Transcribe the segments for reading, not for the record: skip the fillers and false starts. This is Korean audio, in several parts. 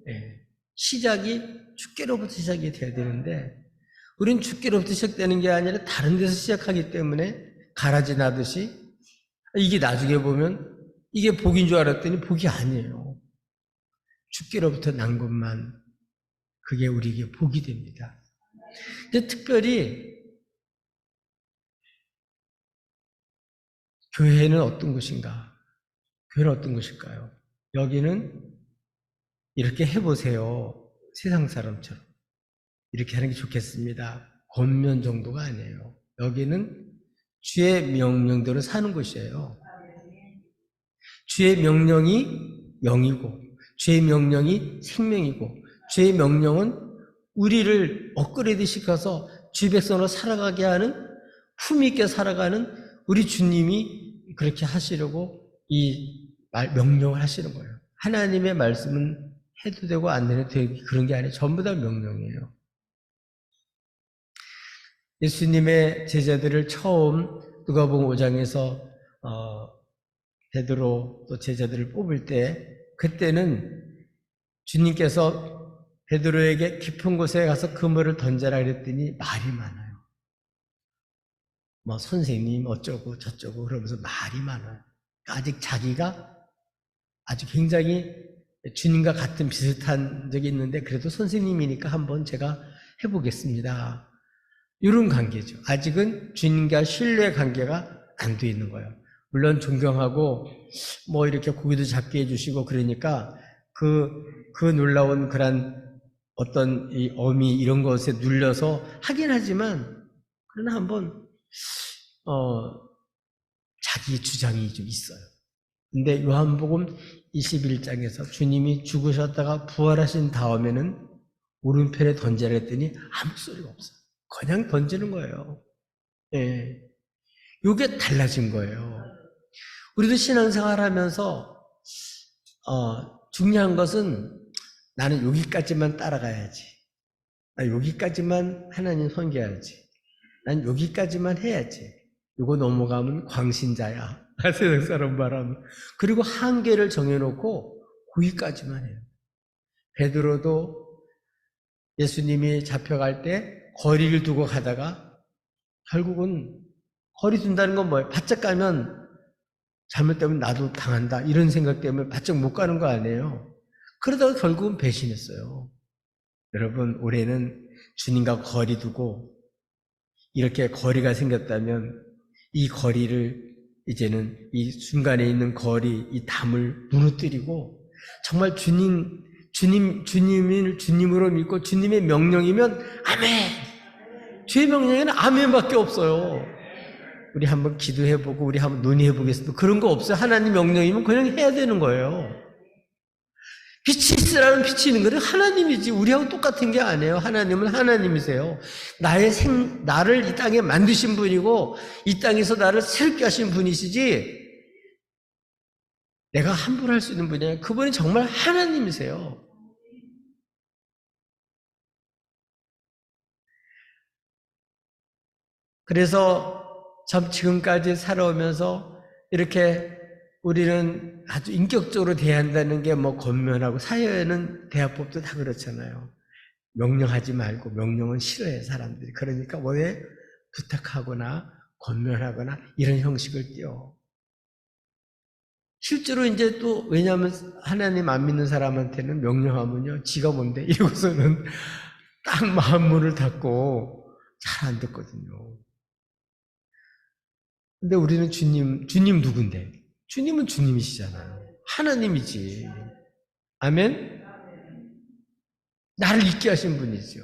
예. 시작이 주께로부터 시작이 돼야 되는데 우린 주께로부터 시작되는 게 아니라 다른 데서 시작하기 때문에 가라지 나듯이 이게 나중에 보면 이게 복인 줄 알았더니 복이 아니에요. 주께로부터 난 것만 그게 우리에게 복이 됩니다. 근데 특별히 교회는 어떤 곳인가? 교회는 어떤 곳일까요? 여기는 이렇게 해보세요. 세상 사람처럼. 이렇게 하는 게 좋겠습니다. 권면 정도가 아니에요. 여기는 주의 명령대로 사는 곳이에요. 주의 명령이 영이고 주의 명령이 생명이고 주의 명령은 우리를 업그레이드 시켜서 주의 백성으로 살아가게 하는 품있게 살아가는 우리 주님이 그렇게 하시려고 이 명령을 하시는 거예요. 하나님의 말씀은 해도 되고 안 해도 되고 그런 게 아니에요. 전부 다 명령이에요. 예수님의 제자들을 처음 누가복음 5장에서 베드로 또 제자들을 뽑을 때 그때는 주님께서 베드로에게 깊은 곳에 가서 그물을 던져라 그랬더니 말이 많아요. 뭐 선생님 어쩌고 저쩌고 그러면서 말이 많아요. 아직 자기가 아주 굉장히 주님과 같은 비슷한 적이 있는데 그래도 선생님이니까 한번 제가 해보겠습니다. 이런 관계죠. 아직은 주님과 신뢰의 관계가 안 돼 있는 거예요. 물론 존경하고 뭐 이렇게 고기도 잡게 해주시고 그러니까 그 놀라운 그런 어떤 이 어미 이런 것에 눌려서 하긴 하지만 그러나 한번 자기 주장이 좀 있어요. 근데 요한복음 21장에서 주님이 죽으셨다가 부활하신 다음에는 오른편에 던지라 했더니 아무 소리가 없어요. 그냥 던지는 거예요. 예. 요게 달라진 거예요. 우리도 신앙생활 하면서 중요한 것은 나는 여기까지만 따라가야지. 나 여기까지만 하나님 섬겨야지. 난 여기까지만 해야지. 이거 넘어가면 광신자야. 세상 사람 말하면. 그리고 한계를 정해놓고 거기까지만 해요. 베드로도 예수님이 잡혀갈 때 거리를 두고 가다가 결국은 거리 둔다는 건 뭐예요? 바짝 가면 잘못되면 나도 당한다. 이런 생각 때문에 바짝 못 가는 거 아니에요? 그러다가 결국은 배신했어요. 여러분, 올해는 주님과 거리 두고 이렇게 거리가 생겼다면 이 거리를 이제는 이 순간에 있는 거리, 이 담을 무너뜨리고 정말 주님을 주님으로 믿고 주님의 명령이면 아멘! 주의 명령에는 아멘밖에 없어요. 우리 한번 기도해보고 우리 한번 논의해보겠습니다. 그런 거 없어요. 하나님 명령이면 그냥 해야 되는 거예요. 빛이 있으라는 빛이 있는 거는 하나님이지 우리하고 똑같은 게 아니에요. 하나님은 하나님이세요. 나를 이 땅에 만드신 분이고 이 땅에서 나를 새롭게 하신 분이시지 내가 함부로 할 수 있는 분이 아니에요. 그분이 정말 하나님이세요. 그래서 참 지금까지 살아오면서 이렇게 우리는 아주 인격적으로 대한다는 게 뭐 권면하고 사회는 대화법도 다 그렇잖아요. 명령하지 말고 명령은 싫어해 사람들이. 그러니까 왜 부탁하거나 권면하거나 이런 형식을 띄워. 실제로 이제 또 왜냐하면 하나님 안 믿는 사람한테는 명령하면요 지가 뭔데 이러고서는 딱 마음 문을 닫고 잘 안 듣거든요. 근데 우리는 주님 누군데? 주님은 주님이시잖아요. 하나님이지. 아멘? 나를 있게 하신 분이죠.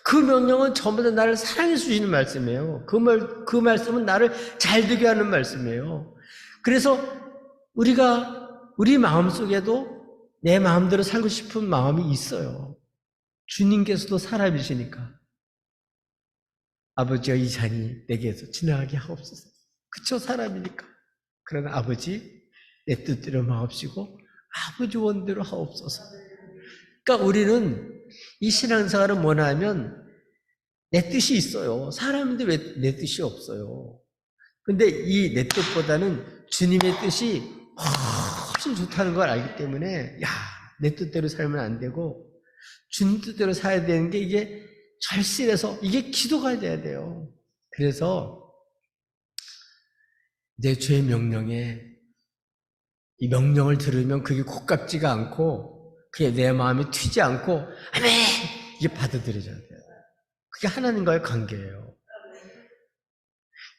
그 명령은 전부 다 나를 사랑해 주시는 말씀이에요. 그 말씀은 나를 잘 되게 하는 말씀이에요. 그래서 우리 마음 속에도 내 마음대로 살고 싶은 마음이 있어요. 주님께서도 사람이시니까. 아버지와 이 잔이 내게서 지나가게 하옵소서. 그쵸, 사람이니까. 그러나 아버지, 내 뜻대로 마옵시고 아버지 원대로 하옵소서. 그러니까 우리는 이 신앙생활은 뭐냐 하면 내 뜻이 있어요. 사람인데 왜 내 뜻이 없어요? 근데 이 내 뜻보다는 주님의 뜻이 훨씬 좋다는 걸 알기 때문에 내 뜻대로 살면 안 되고 주님 뜻대로 살아야 되는 게 이게 절실해서 이게 기도가 돼야 돼요. 그래서 내 주의 명령에 이 명령을 들으면 그게 곱깝지가 않고 그게 내 마음에 튀지 않고 아멘 이게 받아들여져야 돼요. 그게 하나님과의 관계예요.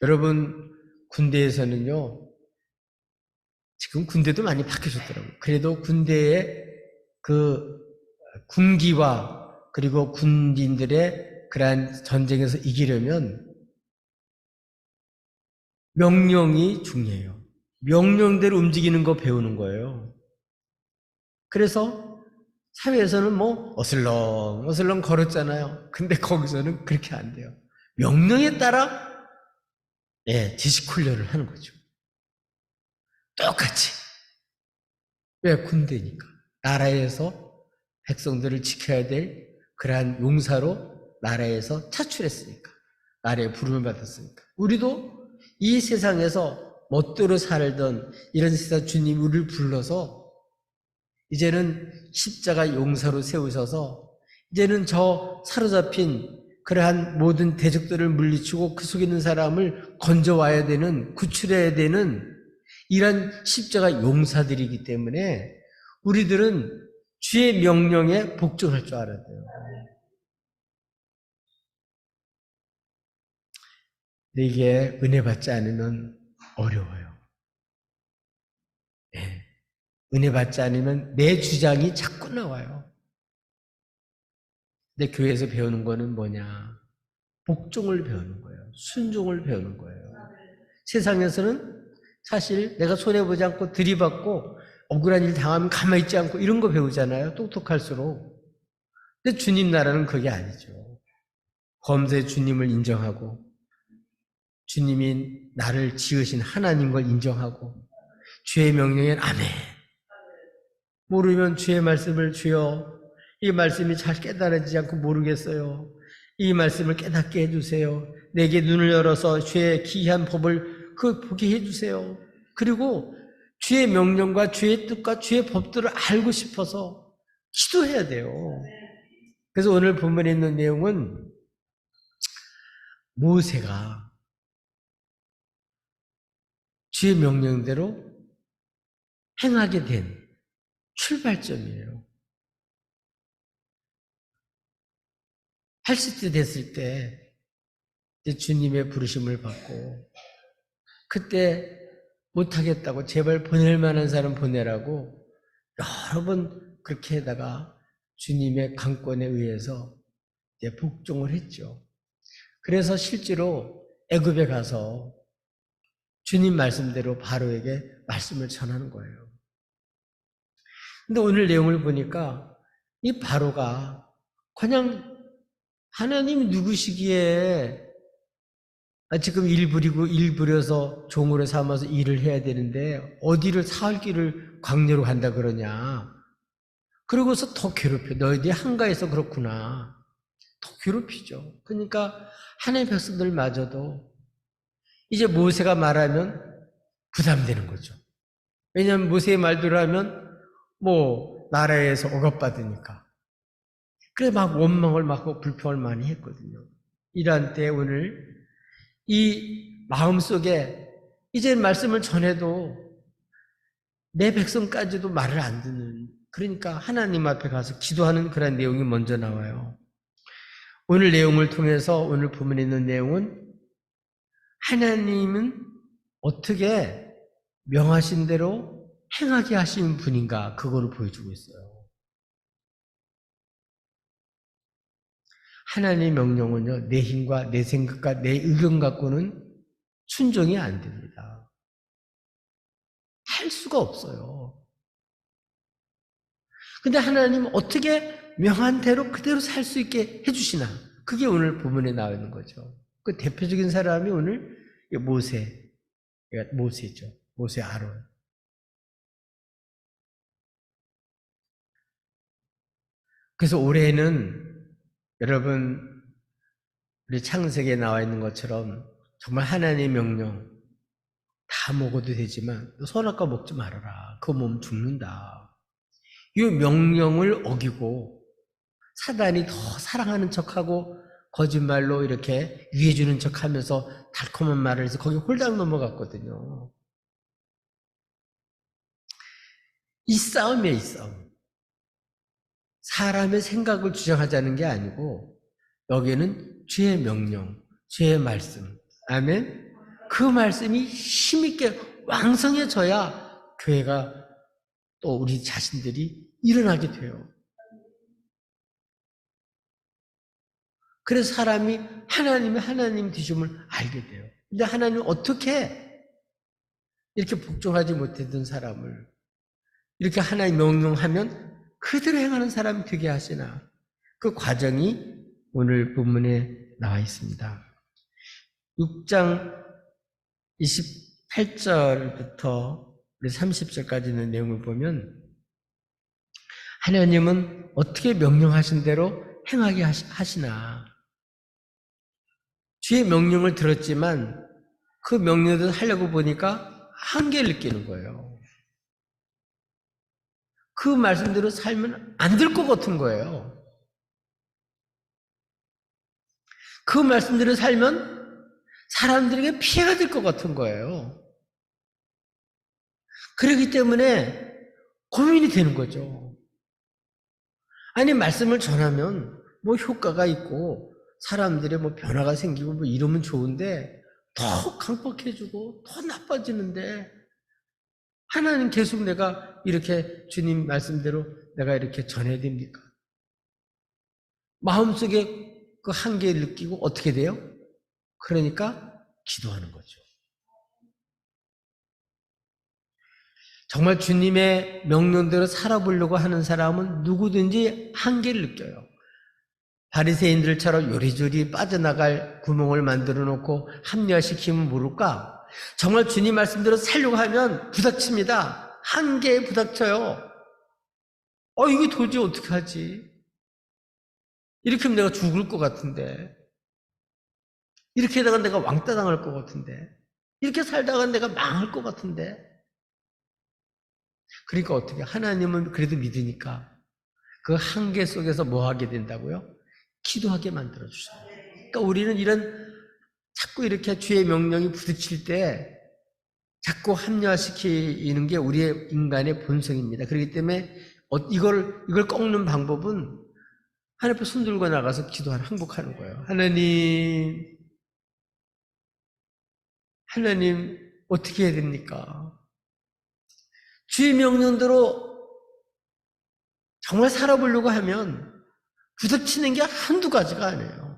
여러분 군대에서는요 지금 군대도 많이 바뀌어졌더라고요. 그래도 군대의 그 군기와 그리고 군인들의 그러한 전쟁에서 이기려면 명령이 중요해요. 명령대로 움직이는 거 배우는 거예요. 그래서 사회에서는 뭐 어슬렁 걸었잖아요. 근데 거기서는 그렇게 안 돼요. 명령에 따라 지식 훈련을 하는 거죠. 똑같이. 왜? 군대니까. 나라에서 백성들을 지켜야 될 그러한 용사로 나라에서 차출했으니까. 나라에 부름을 받았으니까. 우리도 이 세상에서 멋대로 살던 이런 세상 주님이 우리를 불러서 이제는 십자가 용사로 세우셔서 이제는 저 사로잡힌 그러한 모든 대적들을 물리치고 그 속에 있는 사람을 건져와야 되는, 구출해야 되는 이런 십자가 용사들이기 때문에 우리들은 주의 명령에 복종할 줄 알아야 돼요. 근데 이게 은혜 받지 않으면 어려워요. 네. 은혜 받지 않으면 내 주장이 자꾸 나와요. 근데 교회에서 배우는 거는 뭐냐? 복종을 배우는 거예요. 순종을 배우는 거예요. 세상에서는 사실 내가 손해보지 않고 들이받고 억울한 일 당하면 가만히 있지 않고 이런 거 배우잖아요. 똑똑할수록. 근데 주님 나라는 그게 아니죠. 범사에 주님을 인정하고 주님이 나를 지으신 하나님 걸 인정하고 주의 명령엔 아멘. 모르면 주의 말씀을 주여 이 말씀이 잘 깨달아지지 않고 모르겠어요. 이 말씀을 깨닫게 해주세요. 내게 눈을 열어서 주의 기이한 법을 보게 해주세요. 그리고 주의 명령과 주의 뜻과 주의 법들을 알고 싶어서 기도해야 돼요. 그래서 오늘 본문에 있는 내용은 모세가 주의 명령대로 행하게 된 출발점이에요. 80세 됐을 때 주님의 부르심을 받고 그때 못하겠다고 제발 보낼 만한 사람 보내라고 여러 번 그렇게 하다가 주님의 강권에 의해서 이제 복종을 했죠. 그래서 실제로 애굽에 가서 주님 말씀대로 바로에게 말씀을 전하는 거예요. 근데 오늘 내용을 보니까 이 바로가 그냥 하나님이 누구시기에 지금 일 부려서 종으로 삼아서 일을 해야 되는데 어디를 사흘 길을 광야로 간다 그러냐. 그러고서 더 괴롭혀. 너희들이 한가해서 그렇구나. 더 괴롭히죠. 그러니까 하나님의 백성들마저도 이제 모세가 말하면 부담되는 거죠. 왜냐하면 모세의 말대로 하면 나라에서 억압받으니까. 그래서 막 원망을 막 하고 불평을 많이 했거든요. 이러한 때 오늘 이 마음속에 이제 말씀을 전해도 내 백성까지도 말을 안 듣는, 그러니까 하나님 앞에 가서 기도하는 그런 내용이 먼저 나와요. 오늘 내용을 통해서 오늘 본문에 있는 내용은 하나님은 어떻게 명하신 대로 행하게 하시는 분인가 그거를 보여주고 있어요. 하나님의 명령은요, 내 힘과 내 생각과 내 의견 갖고는 순종이 안 됩니다. 할 수가 없어요. 근데 하나님은 어떻게 명한 대로 그대로 살 수 있게 해주시나? 그게 오늘 본문에 나와 있는 거죠. 그 대표적인 사람이 오늘 모세죠. 모세 아론. 그래서 올해는 여러분 우리 창세기에 나와 있는 것처럼 정말 하나님의 명령 다 먹어도 되지만 선악과 먹지 말아라. 그거 먹으면 죽는다. 이 명령을 어기고 사단이 더 사랑하는 척하고 거짓말로 이렇게 위해주는 척하면서 달콤한 말을 해서 거기 홀딱 넘어갔거든요. 이 싸움이에요, 이 싸움. 사람의 생각을 주장하자는 게 아니고 여기에는 주의 명령, 주의 말씀, 아멘. 그 말씀이 힘있게 왕성해져야 교회가 또 우리 자신들이 일어나게 돼요. 그래서 사람이 하나님의 하나님 되심을 알게 돼요. 근데 하나님은 어떻게 이렇게 복종하지 못했던 사람을 이렇게 하나님 명령하면 그대로 행하는 사람이 되게 하시나? 그 과정이 오늘 본문에 나와 있습니다. 6장 28절부터 30절까지 있는 내용을 보면 하나님은 어떻게 명령하신 대로 행하게 하시나? 주의 명령을 들었지만 그 명령을 하려고 보니까 한계를 느끼는 거예요. 그 말씀대로 살면 안 될 것 같은 거예요. 그 말씀대로 살면 사람들에게 피해가 될 것 같은 거예요. 그렇기 때문에 고민이 되는 거죠. 아니, 말씀을 전하면 뭐 효과가 있고 사람들의 뭐 변화가 생기고 뭐 이러면 좋은데 더 강박해지고 더 나빠지는데 하나님 계속 내가 이렇게 주님 말씀대로 내가 이렇게 전해야 됩니까? 마음속에 그 한계를 느끼고 어떻게 돼요? 그러니까 기도하는 거죠. 정말 주님의 명령대로 살아보려고 하는 사람은 누구든지 한계를 느껴요. 바리새인들처럼 요리조리 빠져나갈 구멍을 만들어 놓고 합리화시키면 모를까? 정말 주님 말씀대로 살려고 하면 부닥칩니다. 한계에 부닥쳐요. 이게 도저히 어떻게 하지? 이렇게 하면 내가 죽을 것 같은데. 이렇게 하다가 내가 왕따 당할 것 같은데. 이렇게 살다가 내가 망할 것 같은데. 그러니까 어떻게? 하나님은 그래도 믿으니까 그 한계 속에서 뭐 하게 된다고요? 기도하게 만들어주셔요. 그러니까 우리는 이런 자꾸 이렇게 주의 명령이 부딪힐 때 자꾸 합리화시키는 게 우리의 인간의 본성입니다. 그렇기 때문에 이걸 꺾는 방법은 하나님 앞에 손 들고 나가서 기도하는, 항복하는 거예요. 하나님 어떻게 해야 됩니까? 주의 명령대로 정말 살아보려고 하면 부딪히는 게 한두 가지가 아니에요.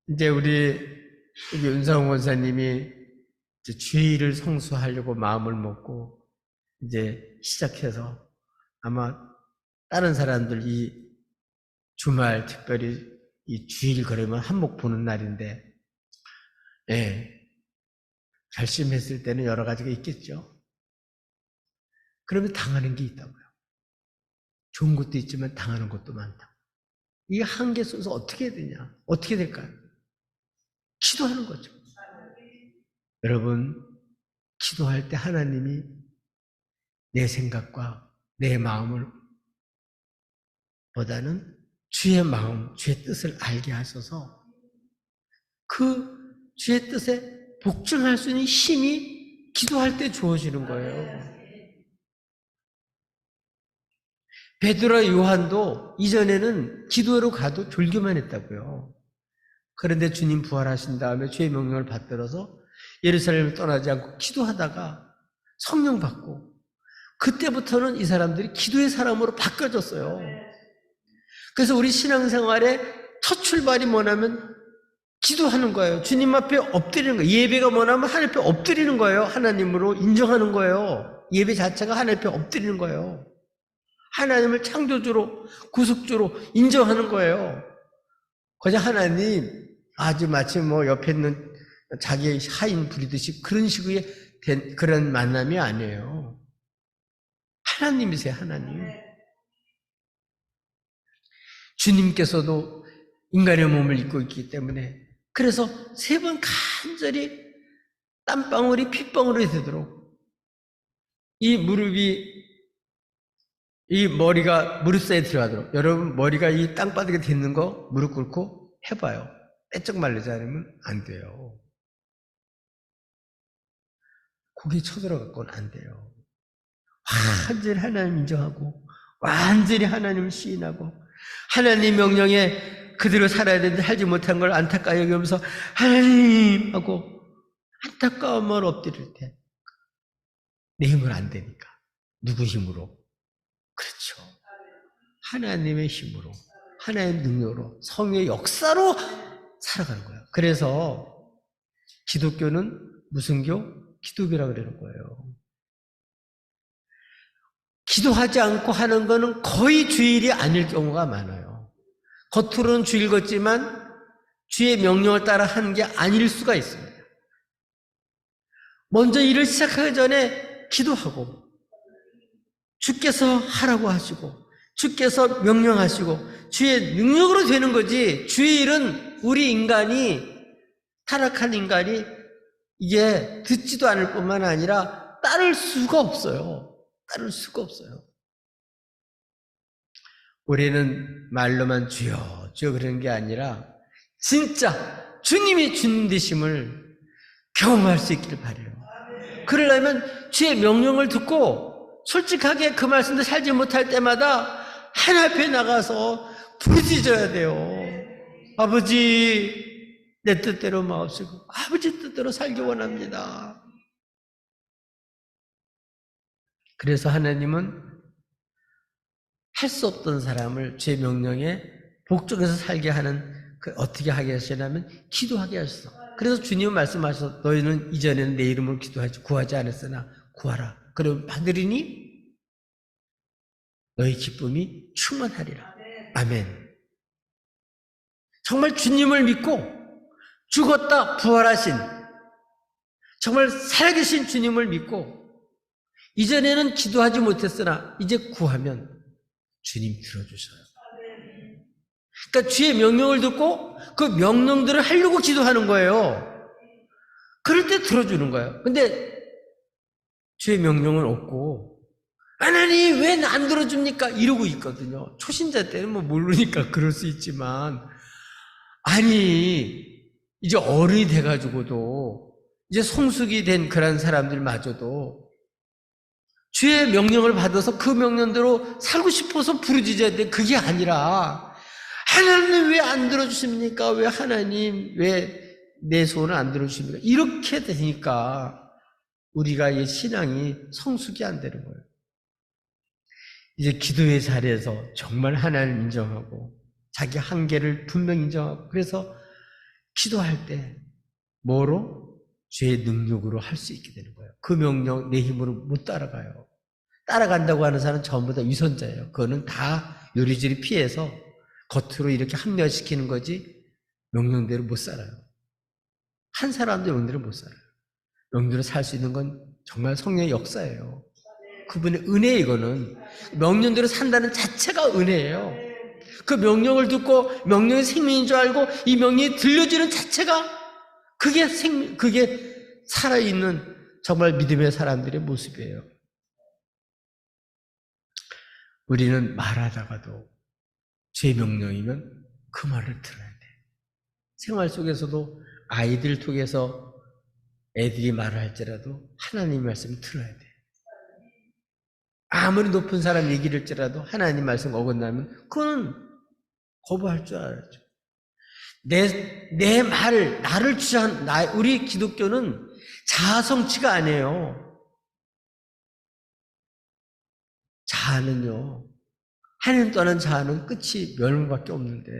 이제 우리 윤상호 원사님이 주의를 성수하려고 마음을 먹고 이제 시작해서 아마 다른 사람들 이 주말 특별히 이 주일 그러면 한몫 보는 날인데, 결심했을 때는 여러 가지가 있겠죠. 그러면 당하는 게 있다고요. 좋은 것도 있지만 당하는 것도 많다. 이 한계 속에서 어떻게 해야 되냐? 어떻게 될까요? 기도하는 거죠. 여러분, 기도할 때 하나님이 내 생각과 내 마음을 보다는 주의 마음, 주의 뜻을 알게 하셔서 그 주의 뜻에 복종할 수 있는 힘이 기도할 때 주어지는 거예요. 베드로와 요한도 이전에는 기도로 가도 졸기만 했다고요. 그런데 주님 부활하신 다음에 주의 명령을 받들어서 예루살렘을 떠나지 않고 기도하다가 성령 받고 그때부터는 이 사람들이 기도의 사람으로 바뀌어졌어요. 그래서 우리 신앙생활의 첫 출발이 뭐냐면 기도하는 거예요. 주님 앞에 엎드리는 거예요. 예배가 뭐냐면 하나님 앞에 엎드리는 거예요. 하나님으로 인정하는 거예요. 예배 자체가 하나님 앞에 엎드리는 거예요. 하나님을 창조주로 구속주로 인정하는 거예요. 그냥 하나님 아주 마치 뭐 옆에 있는 자기의 하인 부리듯이 그런 식의 된 그런 만남이 아니에요. 하나님이세요. 하나님. 주님께서도 인간의 몸을 입고 있기 때문에 그래서 3번 간절히 땀방울이 핏방울이 되도록 이 무릎이, 이 머리가 무릎 사이에 들어가도록, 여러분 머리가 이 땅바닥에 닿는 거 무릎 꿇고 해봐요. 빼쩍 말리지 않으면 안 돼요. 고개 쳐들어갖고는 안 돼요. 완전히 하나님 인정하고, 완전히 하나님을 시인하고, 하나님 명령에 그대로 살아야 되는데 살지 못한 걸 안타까워 여기면서 하나님 하고 안타까움을 엎드릴 때, 내 힘으로 안 되니까. 누구 힘으로? 그렇죠. 하나님의 힘으로, 하나님의 능력으로, 성의 역사로 살아가는 거예요. 그래서 기독교는 무슨 교? 기독교라고 그러는 거예요. 기도하지 않고 하는 거는 거의 주일이 아닐 경우가 많아요. 겉으로는 주일 같지만 주의 명령을 따라 하는 게 아닐 수가 있습니다. 먼저 일을 시작하기 전에 기도하고, 주께서 하라고 하시고, 주께서 명령하시고, 주의 능력으로 되는 거지, 주의 일은 우리 인간이, 타락한 인간이 이게 듣지도 않을 뿐만 아니라 따를 수가 없어요. 따를 수가 없어요. 우리는 말로만 주여 주여 그러는 게 아니라 진짜 주님이 주님 되심을 경험할 수 있기를 바라요. 그러려면 주의 명령을 듣고 솔직하게 그 말씀도 살지 못할 때마다 하나님 앞에 나가서 부르짖어야 돼요. 아버지, 내 뜻대로 마옵시고 아버지 뜻대로 살기 원합니다. 그래서 하나님은 할 수 없던 사람을 주의 명령에 복종해서 살게 하는, 어떻게 하게 하시냐면 기도하게 하셨어. 그래서 주님은 말씀하셔서 너희는 이전에는 내 이름으로 구하지 않았으나 구하라. 그럼 받으리니 너희 기쁨이 충만하리라. 아멘. 정말 주님을 믿고 죽었다 부활하신, 정말 살아계신 주님을 믿고 이전에는 기도하지 못했으나 이제 구하면 주님 들어주셔요. 그러니까 주의 명령을 듣고 그 명령들을 하려고 기도하는 거예요. 그럴 때 들어주는 거예요. 근데 주의 명령은 없고 하나님 왜 안 들어줍니까? 이러고 있거든요. 초신자 때는 뭐 모르니까 그럴 수 있지만, 아니 이제 어른이 돼가지고도 이제 성숙이 된 그런 사람들마저도 주의 명령을 받아서 그 명령대로 살고 싶어서 부르짖어야 돼. 그게 아니라 하나님 왜 안 들어주십니까? 왜 하나님 왜 내 소원을 안 들어주십니까? 이렇게 되니까 우리가 이 신앙이 성숙이 안 되는 거예요. 이제 기도의 자리에서 정말 하나님 인정하고 자기 한계를 분명히 인정하고, 그래서 기도할 때 뭐로? 주의 능력으로 할 수 있게 되는 거예요. 그 명령 내 힘으로 못 따라가요. 따라간다고 하는 사람은 전부 다 위선자예요. 그거는 다 요리조리 피해서 겉으로 이렇게 합리화시키는 거지 명령대로 못 살아요. 한 사람도 명령대로 못 살아요. 명령대로 살 수 있는 건 정말 성령의 역사예요. 그분의 은혜예요. 이거는 명령대로 산다는 자체가 은혜예요. 그 명령을 듣고 명령이 생명인 줄 알고 이 명령이 들려지는 자체가 그게 살아있는 정말 믿음의 사람들의 모습이에요. 우리는 말하다가도 제 명령이면 그 말을 들어야 돼. 생활 속에서도 아이들 통해서 애들이 말을 할지라도 하나님 말씀을 들어야 돼. 아무리 높은 사람 얘기를 할지라도 하나님 말씀 어긋나면 그거는 거부할 줄 알았죠. 내 말을, 나를 주장, 우리 기독교는 자아성취가 아니에요. 자아는요, 하나님 떠난 자아는 끝이 멸망밖에 없는데,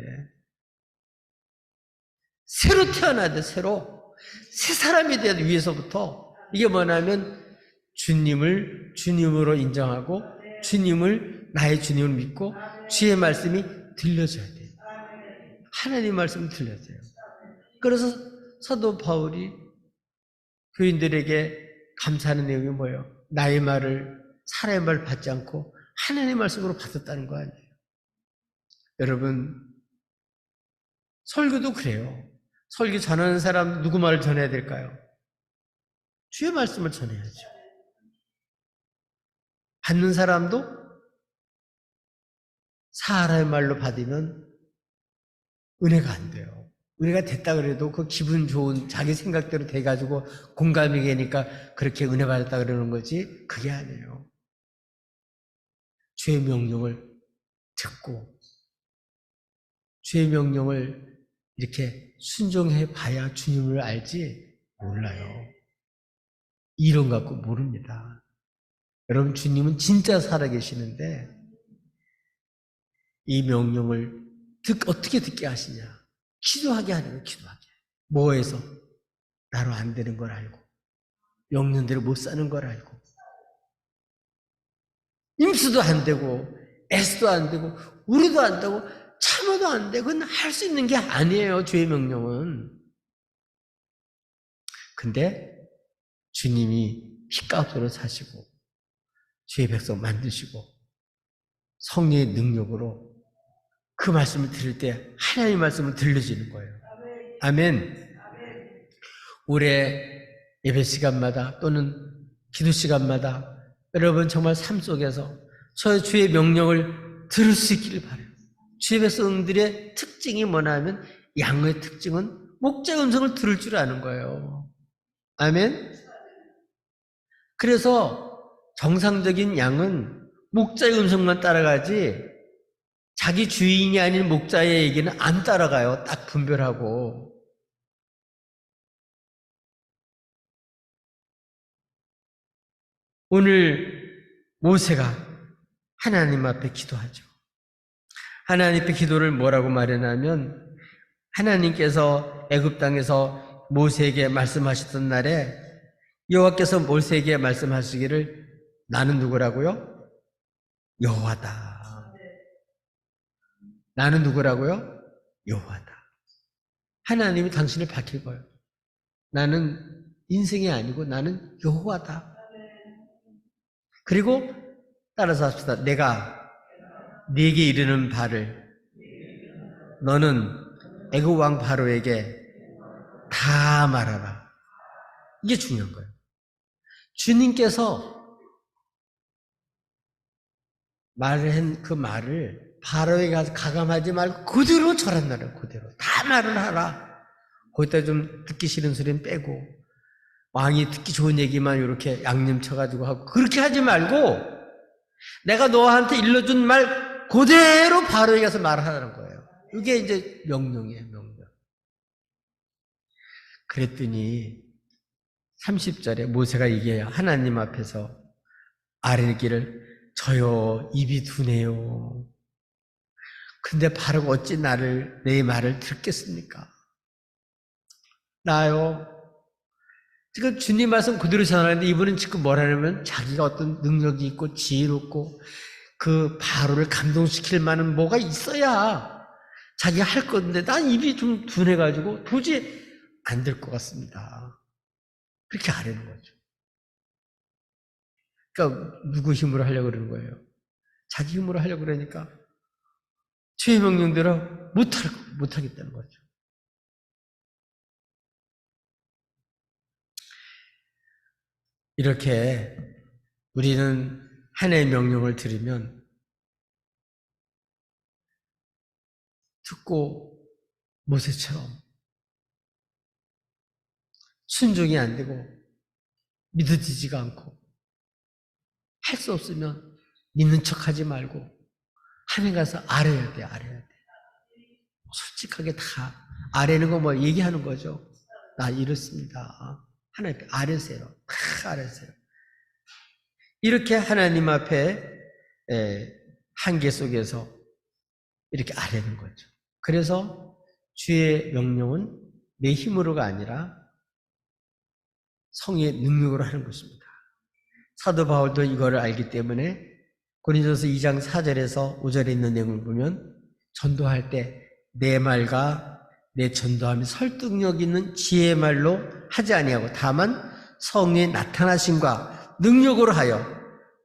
새로 태어나야 돼, 새로. 새 사람이 돼야 돼, 위에서부터. 이게 뭐냐면, 주님을 주님으로 인정하고, 주님을, 나의 주님을 믿고, 주의 말씀이 들려져야 돼. 하나님 말씀이 들려져요. 그래서 사도 바울이 교인들에게 감사하는 내용이 뭐예요? 나의 말을, 사람의 말을 받지 않고 하나님의 말씀으로 받았다는 거 아니에요. 여러분, 설교도 그래요. 설교 전하는 사람 누구 말을 전해야 될까요? 주의 말씀을 전해야죠. 받는 사람도 사람의 말로 받으면 은혜가 안 돼요. 은혜가 됐다 그래도 그 기분 좋은 자기 생각대로 돼가지고 공감이 되니까 그렇게 은혜 받았다 그러는 거지 그게 아니에요. 주의 명령을 듣고 주의 명령을 이렇게 순종해 봐야 주님을 알지 몰라요. 이론 갖고 모릅니다. 여러분 주님은 진짜 살아계시는데 이 명령을 어떻게 듣게 하시냐. 기도하게 하는 거예요. 기도하게. 뭐해서? 나로 안 되는 걸 알고 명령대로 못 사는 걸 알고 임수도 안 되고 애수도 안 되고 우리도 안 되고 참아도 안 되고 그건 할 수 있는 게 아니에요. 주의 명령은. 근데 주님이 피값으로 사시고 주의 백성 만드시고 성령의 능력으로 그 말씀을 들을 때 하나님의 말씀을 들려지는 거예요. 아멘. 올해 예배 시간마다 또는 기도 시간마다 여러분 정말 삶 속에서 저의 주의 명령을 들을 수 있기를 바라요. 주의 백성들의 특징이 뭐냐면 양의 특징은 목자의 음성을 들을 줄 아는 거예요. 아멘. 그래서 정상적인 양은 목자의 음성만 따라가지 자기 주인이 아닌 목자의 얘기는 안 따라가요. 딱 분별하고. 오늘 모세가 하나님 앞에 기도하죠. 하나님 앞에 기도를 뭐라고 말하냐면 하나님께서 애굽 땅에서 모세에게 말씀하셨던 날에 여호와께서 모세에게 말씀하시기를 나는 누구라고요? 여호와다. 나는 누구라고요? 여호와다. 하나님이 당신을 밝힐 거예요. 나는 인생이 아니고 나는 여호와다. 그리고 따라서 합시다. 내가 네게 이르는 바를 너는 애굽 왕 바로에게 다 말하라. 이게 중요한 거예요. 주님께서 말을 한 그 말을 바로에 가서 가감하지 말고 그대로 절한다는 그대로 다 말을 하라. 거기다 좀 듣기 싫은 소리는 빼고 왕이 듣기 좋은 얘기만 이렇게 양념 쳐가지고 하고 그렇게 하지 말고 내가 너한테 일러준 말 그대로 바로에 가서 말하라는 거예요. 이게 이제 명령이에요. 명령. 그랬더니 30절에 모세가 얘기해요. 하나님 앞에서 아뢰기를 저요 입이 둔해요. 근데 바로가 어찌 내 말을 듣겠습니까? 나요. 지금 주님 말씀 그대로 전하는데 이분은 지금 뭐라냐면 자기가 어떤 능력이 있고 지혜롭고 그 바로를 감동시킬 만한 뭐가 있어야 자기가 할 건데 난 입이 좀 둔해가지고 도저히 안 될 것 같습니다. 그렇게 아뢰는 거죠. 그러니까 누구 힘으로 하려고 그러는 거예요? 자기 힘으로 하려고 그러니까 주의 명령대로 못하겠다는 거죠. 이렇게 우리는 하나님의 명령을 들으면 듣고 모세처럼 순종이 안 되고 믿어지지가 않고 할 수 없으면 믿는 척하지 말고 하나님 가서 아뢰야 돼, 아뢰야 돼. 솔직하게 다 아뢰는 거 뭐 얘기하는 거죠. 나 이렇습니다. 하나님께 아뢰세요. 다 아뢰세요. 이렇게 하나님 앞에 한계 속에서 이렇게 아뢰는 거죠. 그래서 주의 명령은 내 힘으로가 아니라 성의 능력으로 하는 것입니다. 사도 바울도 이거를 알기 때문에 고린도서 2장 4절에서 5절에 있는 내용을 보면 전도할 때 내 말과 내 전도함이 설득력 있는 지혜의 말로 하지 아니하고 다만 성의 나타나심과 능력으로 하여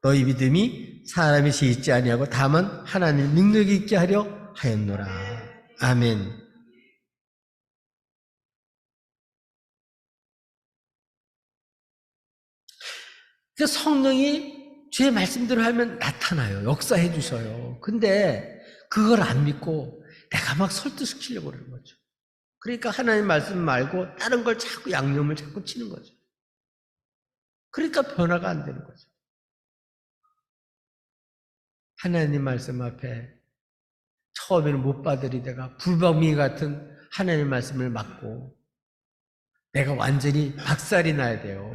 너희 믿음이 사람이 있지 아니하고 다만 하나님 능력이 있게 하려 하였노라. 아멘. 그 성령이 주의 말씀대로 하면 나타나요. 역사해 주셔요. 근데 그걸 안 믿고 내가 막 설득시키려고 그러는 거죠. 그러니까 하나님 말씀 말고 다른 걸 자꾸 양념을 자꾸 치는 거죠. 그러니까 변화가 안 되는 거죠. 하나님 말씀 앞에 처음에는 못 받으리다가 불방미 같은 하나님 말씀을 받고 내가 완전히 박살이 나야 돼요.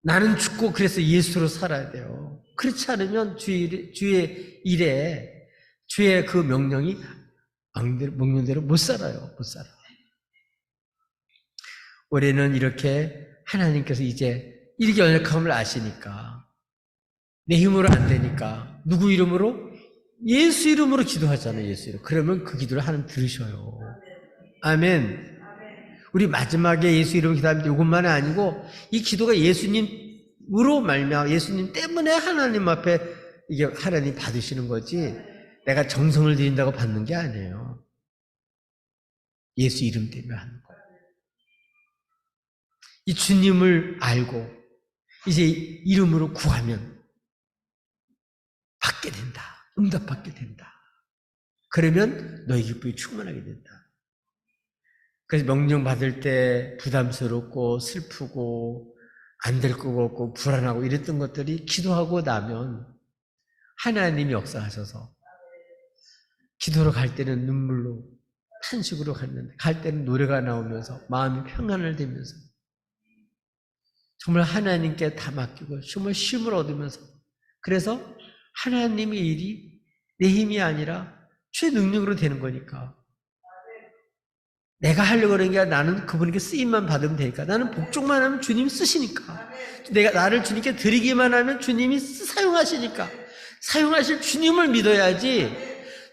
나는 죽고 그래서 예수로 살아야 돼요. 그렇지 않으면 주의 일에 주의 그 명령이 명령대로 못 살아요. 못 살아. 올해는 이렇게 하나님께서 이제 이렇게 연약함을 아시니까 내 힘으로 안 되니까 누구 이름으로? 예수 이름으로 기도하잖아요. 예수 이름. 그러면 그 기도를 하나님 들으셔요. 아멘. 우리 마지막에 예수 이름으로 기도하면 이것만이 아니고 이 기도가 예수님으로 말미암아 예수님 때문에 하나님 앞에 이게 하나님 받으시는 거지 내가 정성을 들인다고 받는 게 아니에요. 예수 이름 때문에 하는 거예요. 이 주님을 알고 이제 이름으로 구하면 받게 된다. 응답받게 된다. 그러면 너희 기쁨이 충만하게 된다. 그래서 명령 받을 때 부담스럽고 슬프고 안 될 것 같고 불안하고 이랬던 것들이 기도하고 나면 하나님이 역사하셔서 기도로 갈 때는 눈물로 탄식으로 갔는데 갈 때는 노래가 나오면서 마음이 평안을 되면서 정말 하나님께 다 맡기고 정말 쉼을 얻으면서 그래서 하나님의 일이 내 힘이 아니라 주의 능력으로 되는 거니까 내가 하려고 하는 게 아니라 나는 그분에게 쓰임만 받으면 되니까 나는 복종만 하면 주님이 쓰시니까 내가 나를 주님께 드리기만 하면 주님이 사용하시니까 사용하실 주님을 믿어야지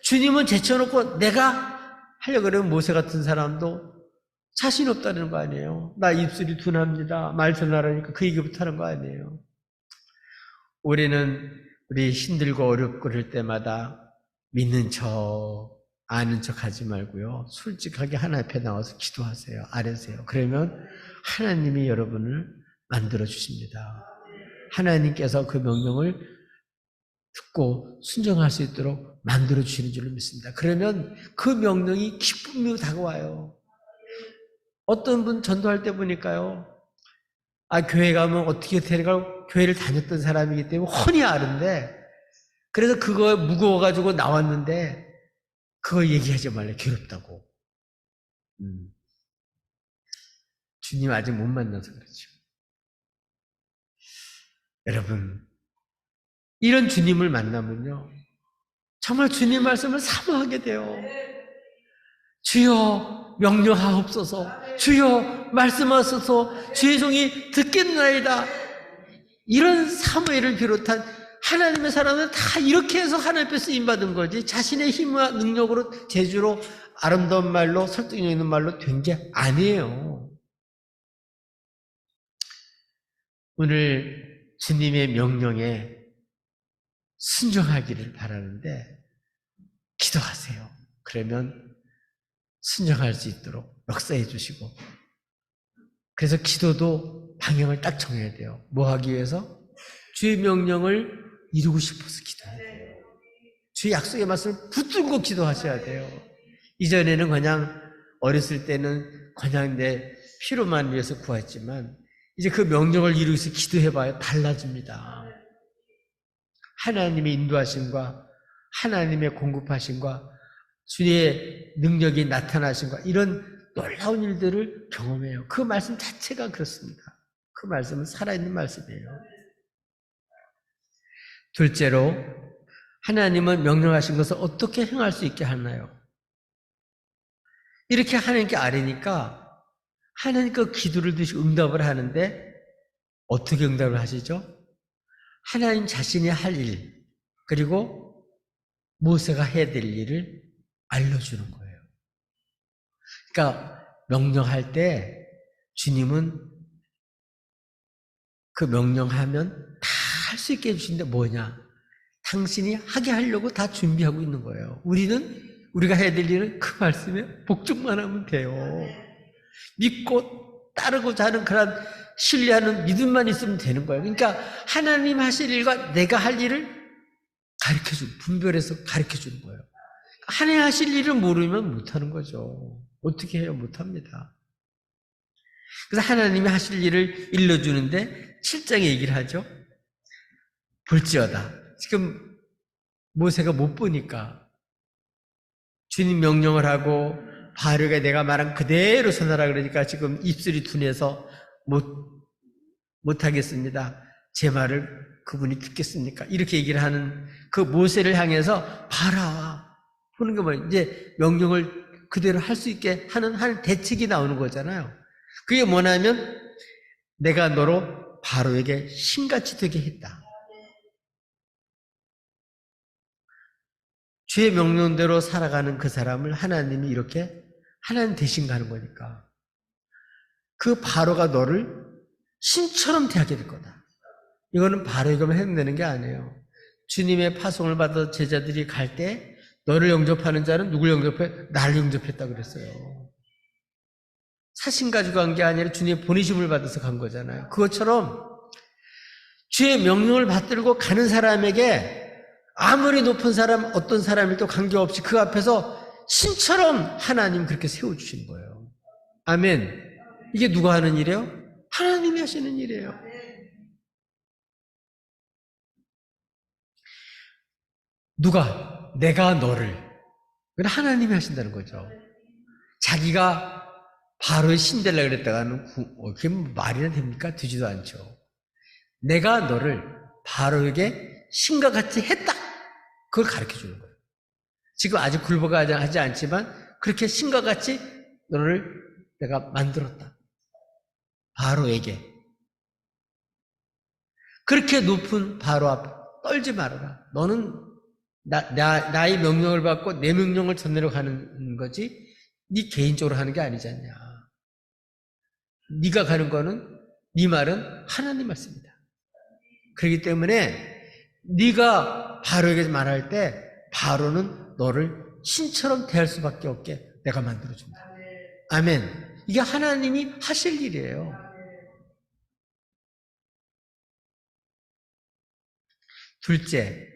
주님은 제쳐놓고 내가 하려고 그러면 모세 같은 사람도 자신 없다는 거 아니에요. 나 입술이 둔합니다. 말 전하라니까 그 얘기부터 하는 거 아니에요. 올해는 우리 힘들고 어렵고 그럴 때마다 믿는 척 아는 척 하지 말고요. 솔직하게 하나님 앞에 나와서 기도하세요. 아뢰세요. 그러면 하나님이 여러분을 만들어 주십니다. 하나님께서 그 명령을 듣고 순종할 수 있도록 만들어 주시는 줄로 믿습니다. 그러면 그 명령이 기쁨으로 다가와요. 어떤 분 전도할 때 보니까요. 교회 가면 어떻게 되는가 교회를 다녔던 사람이기 때문에 훤히 아는데 그래서 그거 무거워가지고 나왔는데 그거 얘기하지 말래. 괴롭다고. 주님 아직 못 만나서 그렇죠. 여러분 이런 주님을 만나면요 정말 주님 말씀을 사모하게 돼요. 주여 명령하옵소서. 주여 말씀하소서. 주의 종이 듣겠나이다. 이런 사무엘을 비롯한 하나님의 사람은 다 이렇게 해서 하나님 앞에 쓰임받은 거지 자신의 힘과 능력으로 재주로 아름다운 말로 설득력 있는 말로 된 게 아니에요. 오늘 주님의 명령에 순종하기를 바라는데 기도하세요. 그러면 순종할 수 있도록 역사해 주시고 그래서 기도도 방향을 딱 정해야 돼요. 뭐 하기 위해서? 주의 명령을 이루고 싶어서 기도해야 돼요. 주의 약속의 말씀을 붙들고 기도하셔야 돼요. 이전에는 그냥 어렸을 때는 그냥 내 필요만 위해서 구했지만 이제 그 명령을 이루기 위해서 기도해봐야 달라집니다. 하나님의 인도하심과 하나님의 공급하심과 주의 능력이 나타나심과 이런 놀라운 일들을 경험해요. 그 말씀 자체가 그렇습니다. 그 말씀은 살아있는 말씀이에요. 둘째로 하나님은 명령하신 것을 어떻게 행할 수 있게 하나요? 이렇게 하나님께 아뢰니까 하나님께 기도를 드시고 응답을 하는데 어떻게 응답을 하시죠? 하나님 자신이 할 일 그리고 모세가 해야 될 일을 알려주는 거예요. 그러니까 명령할 때 주님은 그 명령하면 다 할 수 있게 해주시는데 뭐냐? 당신이 하게 하려고 다 준비하고 있는 거예요. 우리가 해야 될 일은 그 말씀에 복종만 하면 돼요. 믿고 따르고자 하는 그런 신뢰하는 믿음만 있으면 되는 거예요. 그러니까 하나님 하실 일과 내가 할 일을 분별해서 가르쳐 주는 거예요. 하나님 하실 일을 모르면 못하는 거죠. 어떻게 해요? 못합니다. 그래서 하나님이 하실 일을 일러주는데 7장에 얘기를 하죠. 볼지어다. 지금 모세가 못 보니까 주님 명령을 하고 바로에게 내가 말한 그대로 전하라 그러니까 지금 입술이 둔해서 못하겠습니다. 제 말을 그분이 듣겠습니까? 이렇게 얘기를 하는 그 모세를 향해서 봐라. 보는 게 뭐예요? 이제 명령을 그대로 할 수 있게 하는 대책이 나오는 거잖아요. 그게 뭐냐면 내가 너로 바로에게 신같이 되게 했다. 주의 명령대로 살아가는 그 사람을 하나님이 이렇게 하나님 대신 가는 거니까 그 바로가 너를 신처럼 대하게 될 거다. 이거는 바로에게만 해당되는 게 아니에요. 주님의 파송을 받아 제자들이 갈 때 너를 영접하는 자는 누굴 영접해? 나를 영접했다고 그랬어요. 사신 가지고 간 게 아니라 주님의 보내심을 받아서 간 거잖아요. 그것처럼 주의 명령을 받들고 가는 사람에게 아무리 높은 사람, 어떤 사람일도 관계없이 그 앞에서 신처럼 하나님 그렇게 세워주신 거예요. 아멘. 이게 누가 하는 일이에요? 하나님이 하시는 일이에요. 누가? 내가 너를. 그건 하나님이 하신다는 거죠. 자기가 바로의 신del라 그랬다가는 그게 말이나 됩니까? 되지도 않죠. 내가 너를 바로에게 신과 같이 했다. 그걸 가르쳐 주는 거예요. 지금 아직 굴복하지 않지만 그렇게 신과 같이 너를 내가 만들었다. 바로에게. 그렇게 높은 바로 앞 떨지 말아라. 너는 나의 명령을 받고 내 명령을 전내려 가는 거지 네 개인적으로 하는 게 아니지 않냐. 네가 가는 거는 네 말은 하나님 말씀이다. 그렇기 때문에 네가 바로에게 말할 때 바로는 너를 신처럼 대할 수밖에 없게 내가 만들어준다. 아멘. 이게 하나님이 하실 일이에요. 둘째,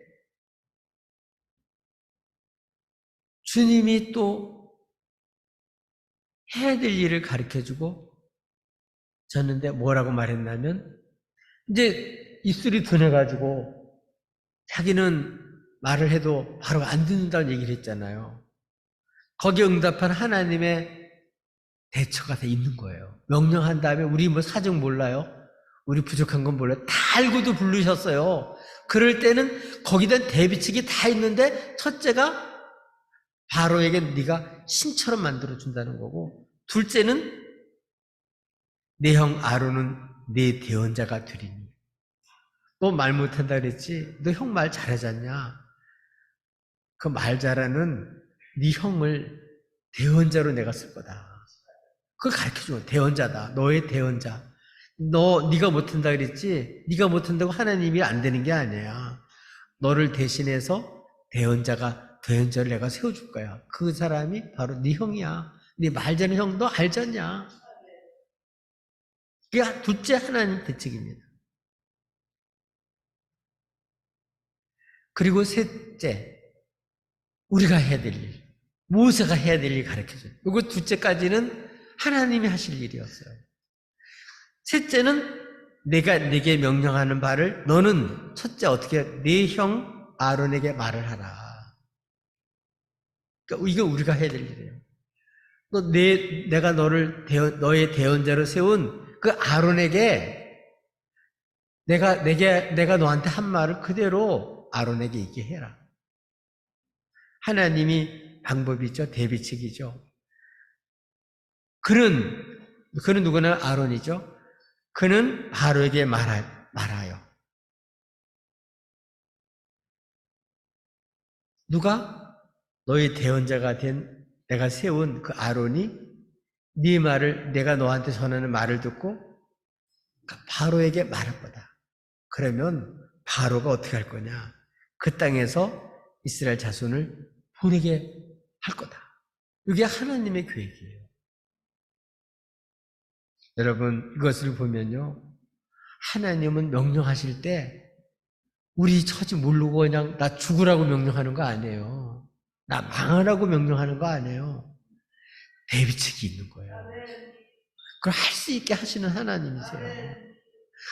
주님이 또 해야 될 일을 가르쳐주고 졌는데 뭐라고 말했냐면 이제 입술이 둔해가지고 자기는 말을 해도 바로 안 듣는다는 얘기를 했잖아요. 거기에 응답한 하나님의 대처가 다 있는 거예요. 명령한 다음에 우리 뭐 사정 몰라요? 우리 부족한 건 몰라요? 다 알고도 부르셨어요. 그럴 때는 거기다 대비책이 다 있는데 첫째가 바로에게 네가 신처럼 만들어준다는 거고 둘째는 내 형 아론은 내 대언자가 되리니 너 말 못한다 그랬지? 너 형 말 잘하지 않냐? 그 말 잘하는 네 형을 대언자로 내가 쓸 거다. 그걸 가르쳐줘. 대언자다. 너의 대언자. 네가 못한다 그랬지? 네가 못한다고 하나님이 안 되는 게 아니야. 너를 대신해서 대언자를 내가 세워줄 거야. 그 사람이 바로 네 형이야. 네 말 잘하는 형 너 알지 않냐? 그게 둘째 하나님 대책입니다. 그리고 셋째, 우리가 해야 될 일, 모세가 해야 될 일 가르쳐줘요. 그리고 둘째까지는 하나님이 하실 일이었어요. 셋째는 내가 네게 명령하는 바를 너는 첫째 어떻게 네 형 아론에게 말을 하라. 그러니까 이거 우리가 해야 될 일이에요. 내가 너의 대언자로 세운 그 아론에게 내가 너한테 한 말을 그대로 아론에게 얘기해라. 하나님이 방법이죠. 대비책이죠. 그는 누구나 아론이죠. 그는 바로에게 말하여. 누가? 너의 대언자가 된 내가 세운 그 아론이 네 말을 내가 너한테 전하는 말을 듣고 바로에게 말할 거다. 그러면 바로가 어떻게 할 거냐? 그 땅에서 이스라엘 자손을 보내게 할 거다. 이게 하나님의 계획이에요. 여러분, 이것을 보면요, 하나님은 명령하실 때 우리 처지 모르고 그냥 나 죽으라고 명령하는 거 아니에요. 나 망하라고 명령하는 거 아니에요. 대비책이 있는 거예요. 그걸 할 수 있게 하시는 하나님이세요.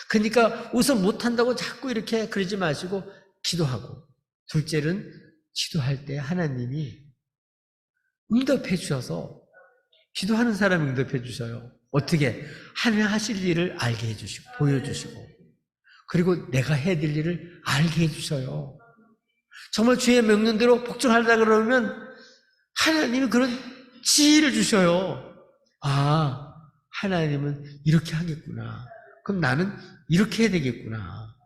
그러니까 우선 못한다고 자꾸 이렇게 그러지 마시고 기도하고, 둘째는 기도할 때 하나님이 응답해 주셔서, 기도하는 사람이 응답해 주셔요. 어떻게? 하나님 하실 일을 알게 해주시고 보여주시고, 그리고 내가 해야 될 일을 알게 해주셔요. 정말 주의 명령대로 복종하려다 그러면 하나님이 그런 지혜를 주셔요. 아, 하나님은 이렇게 하겠구나. 그럼 나는 이렇게 해야 되겠구나.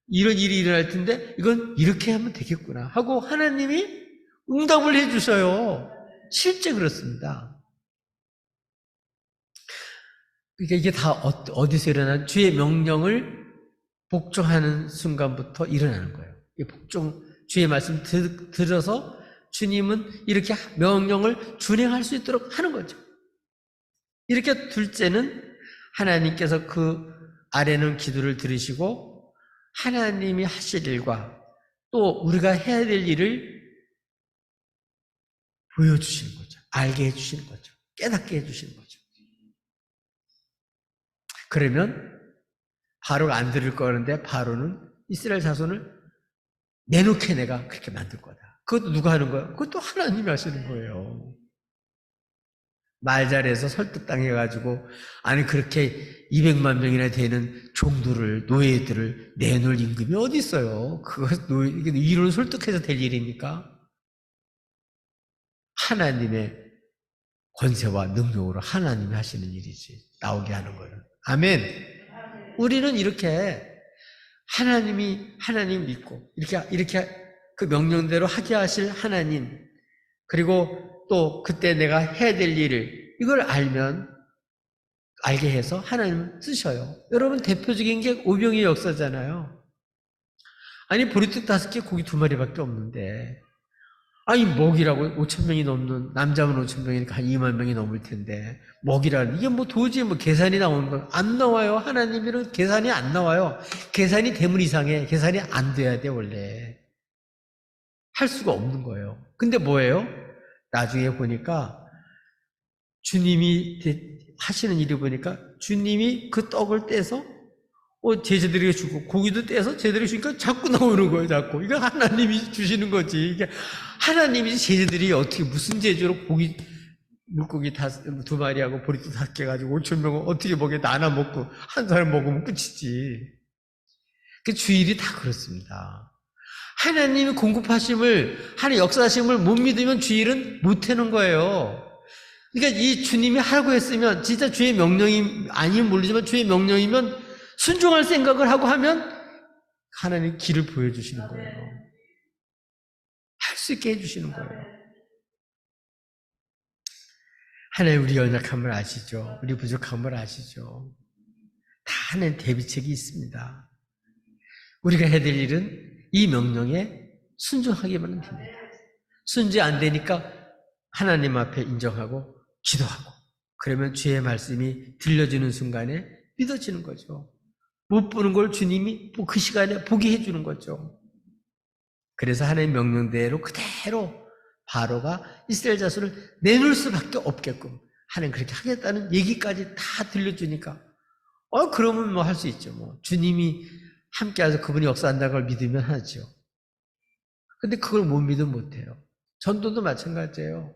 이런 일이 일어날 텐데 이건 이렇게 하면 되겠구나 하고 하나님이 응답을 해주셔요. 실제 그렇습니다. 그러니까 이게 다 어디서 일어나는, 주의 명령을 복종하는 순간부터 일어나는 거예요. 주의 말씀 들어서 주님은 이렇게 명령을 준행할 수 있도록 하는 거죠. 이렇게 둘째는 하나님께서 그 아래는 기도를 들으시고 하나님이 하실 일과 또 우리가 해야 될 일을 보여주시는 거죠. 알게 해주시는 거죠. 깨닫게 해주시는 거죠. 그러면 바로가 안 들을 거는데 바로는 이스라엘 자손을 내놓게 내가 그렇게 만들 거다. 그것도 누가 하는 거예요? 그것도 하나님이 하시는 거예요. 말 잘해서 설득당해가지고, 아니 그렇게 200만 명이나 되는 종들을, 노예들을 내놓을 임금이 어디 있어요? 이게 이론을 설득해서 될 일입니까? 하나님의 권세와 능력으로 하나님이 하시는 일이지, 나오게 하는 거예요. 아멘. 우리는 이렇게 하나님 믿고 이렇게 그 명령대로 하게 하실 하나님, 그리고 또 그때 내가 해야 될 일을 이걸 알게 해서 하나님 쓰셔요. 여러분, 대표적인 게 오병이의 역사잖아요. 아니 보리떡 5개 고기 2마리밖에 없는데, 아니 먹이라고 5,000명이 넘는, 남자면 5,000명이니까 한 2만 명이 넘을 텐데 먹이라는, 이게 뭐 도저히 뭐 계산이 나오는 건 안 나와요. 하나님이랑 계산이 안 나와요. 계산이 되면 이상해. 계산이 안 돼야 돼. 원래 할 수가 없는 거예요. 근데 뭐예요? 나중에 보니까 주님이 하시는 일이 보니까 주님이 그 떡을 떼서 제자들에게 주고 고기도 떼서 제자들에게 주니까 자꾸 나오는 거예요. 자꾸. 이거 하나님이 주시는 거지. 이게 하나님이, 제자들이 어떻게 무슨 재주로 물고기 2마리하고 보리떡 5개 가지고 5,000명을 어떻게 먹여, 나눠 먹고 한 사람 먹으면 끝이지. 그 주일이 다 그렇습니다. 하나님이 공급하심을, 하나님 역사하심을 못 믿으면 주일은 못 하는 거예요. 그러니까 이 주님이 하라고 했으면, 진짜 주의 명령이 아니면 모르지만 주의 명령이면 순종할 생각을 하고 하면 하나님 길을 보여주시는 거예요. 할 수 있게 해주시는 거예요. 하나님, 우리 연약함을 아시죠? 우리 부족함을 아시죠? 다 하나님 대비책이 있습니다. 우리가 해야 될 일은 이 명령에 순종하기만 하면 됩니다. 순종 안 되니까 하나님 앞에 인정하고 기도하고, 그러면 주의 말씀이 들려지는 순간에 믿어지는 거죠. 못 보는 걸 주님이 그 시간에 보게 해주는 거죠. 그래서 하나님의 명령대로 그대로 바로가 이스라엘 자손을 내놓을 수밖에 없게끔 하나님 그렇게 하겠다는 얘기까지 다 들려주니까 그러면 뭐 할 수 있죠. 뭐 주님이 함께해서 그분이 역사한다는 걸 믿으면 하죠. 근데 그걸 못 믿으면 못해요. 전도도 마찬가지예요.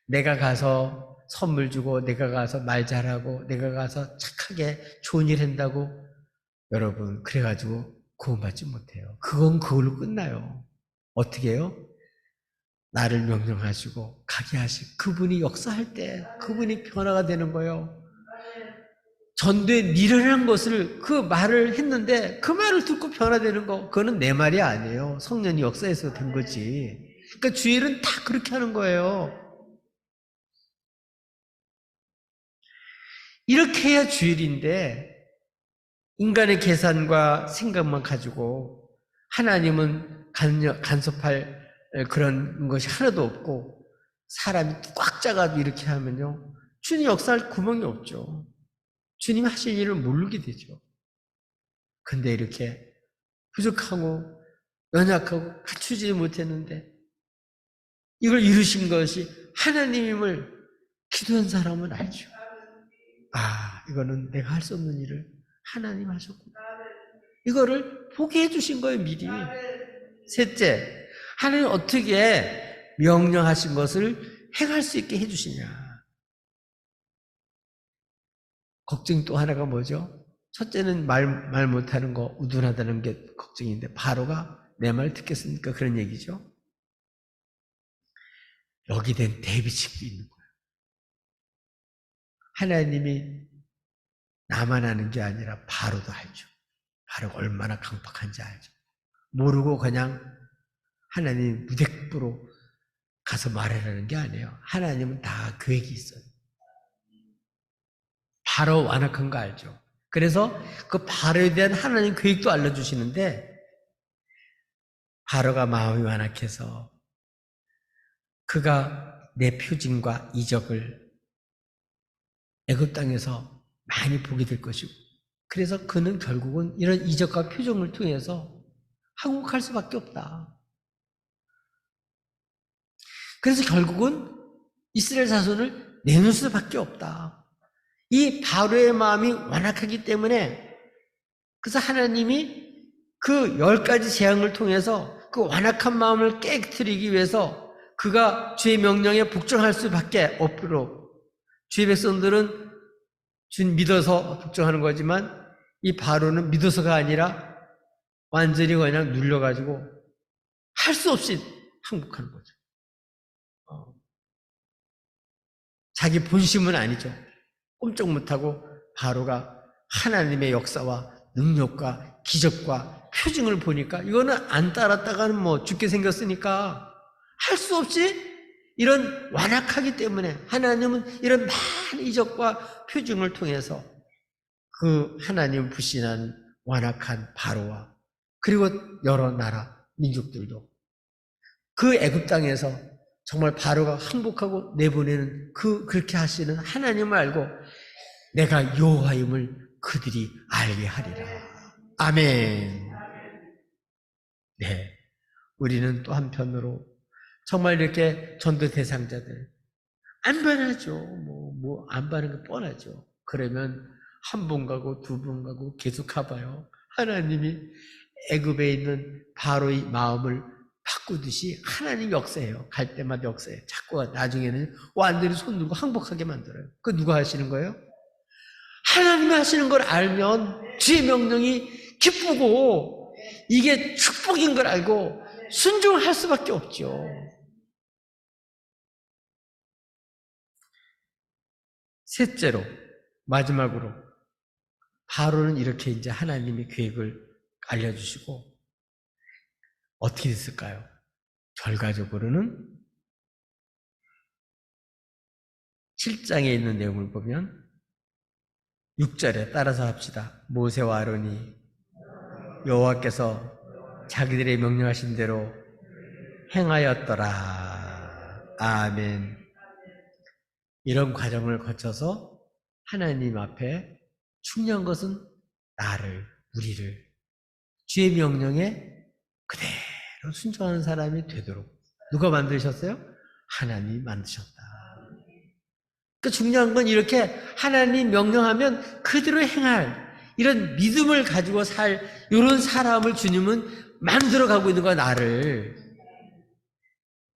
내가 가서 선물 주고, 내가 가서 말 잘하고, 내가 가서 착하게 좋은 일 한다고 여러분 그래가지고 구원받지 못해요. 그건 그걸로 끝나요. 어떻게 해요? 나를 명령하시고 가게 하시고 그분이 역사할 때 그분이 변화가 되는 거예요. 전도에 미련한 것을, 그 말을 했는데 그 말을 듣고 변화되는 거, 그거는 내 말이 아니에요. 성령이 역사해서 된 거지. 그러니까 주일은 다 그렇게 하는 거예요. 이렇게 해야 주일인데, 인간의 계산과 생각만 가지고 하나님은 간섭할 그런 것이 하나도 없고 사람이 꽉 짜가지고 이렇게 하면요, 주님 역사할 구멍이 없죠. 주님 하실 일을 모르게 되죠. 근데 이렇게 부족하고 연약하고 갖추지 못했는데 이걸 이루신 것이 하나님임을 기도한 사람은 알죠. 아, 이거는 내가 할 수 없는 일을 하나님 하셨구나. 이거를 보게 해주신 거예요, 미리. 셋째, 하나님 어떻게 명령하신 것을 행할 수 있게 해주시냐. 걱정 또 하나가 뭐죠? 첫째는 말 못하는 거, 우둔하다는 게 걱정인데 바로가 내 말 듣겠습니까? 그런 얘기죠. 여기 된 대비책도 있는 거예요. 하나님이 나만 아는 게 아니라 바로도 알죠. 바로가 얼마나 강팍한지 알죠. 모르고 그냥 하나님 무대부로 가서 말하라는 게 아니에요. 하나님은 다 계획이 있어요. 바로 완악한 거 알죠. 그래서 그 바로에 대한 하나님 계획도 알려주시는데 바로가 마음이 완악해서 그가 내 표징과 이적을 애굽 땅에서 많이 보게 될 것이고 그래서 그는 결국은 이런 이적과 표징을 통해서 항복할 수밖에 없다. 그래서 결국은 이스라엘 자손을 내놓을 수밖에 없다. 이 바로의 마음이 완악하기 때문에 그래서 하나님이 그 10가지 재앙을 통해서 그 완악한 마음을 깨트리기 위해서 그가 주의 명령에 복종할 수밖에 없도록 주의 백성들은 주님 믿어서 복종하는 거지만 이 바로는 믿어서가 아니라 완전히 그냥 눌려가지고 할 수 없이 항복하는 거죠. 자기 본심은 아니죠. 꼼짝 못하고 바로가 하나님의 역사와 능력과 기적과 표징을 보니까 이거는 안 따랐다가는 뭐 죽게 생겼으니까 할 수 없이 이런 완악하기 때문에 하나님은 이런 많은 이적과 표징을 통해서 그 하나님 불신한 완악한 바로와 그리고 여러 나라 민족들도 그 애굽 땅에서 정말 바로가 항복하고 내보내는 그렇게 하시는 하나님을 알고 내가 여호와임을 그들이 알게 하리라. 아멘. 네, 우리는 또 한편으로 정말 이렇게 전도 대상자들 안 변하죠. 뭐 안 변하는 게 뻔하죠. 그러면 한 번 가고 두 번 가고 계속 가봐요. 하나님이 애굽에 있는 바로의 마음을 바꾸듯이 하나님 역사해요. 갈 때마다 역사해요. 자꾸 나중에는 완전히 손 들고 항복하게 만들어요. 그 누가 하시는 거예요? 하나님이 하시는 걸 알면 주의 명령이 기쁘고 이게 축복인 걸 알고 순종할 수밖에 없죠. 셋째로 마지막으로 바로는 이렇게 이제 하나님의 계획을 알려주시고 어떻게 됐을까요? 결과적으로는 7장에 있는 내용을 보면 6절에 따라서 합시다. 모세와 아론이 여호와께서 자기들의 명령하신 대로 행하였더라. 아멘. 이런 과정을 거쳐서 하나님 앞에 중요한 것은 나를, 우리를 주의 명령에 그대로 순종하는 사람이 되도록 누가 만드셨어요? 하나님이 만드셨다. 그 중요한 건 이렇게 하나님 명령하면 그대로 행할 이런 믿음을 가지고 살 이런 사람을 주님은 만들어가고 있는 거야. 나를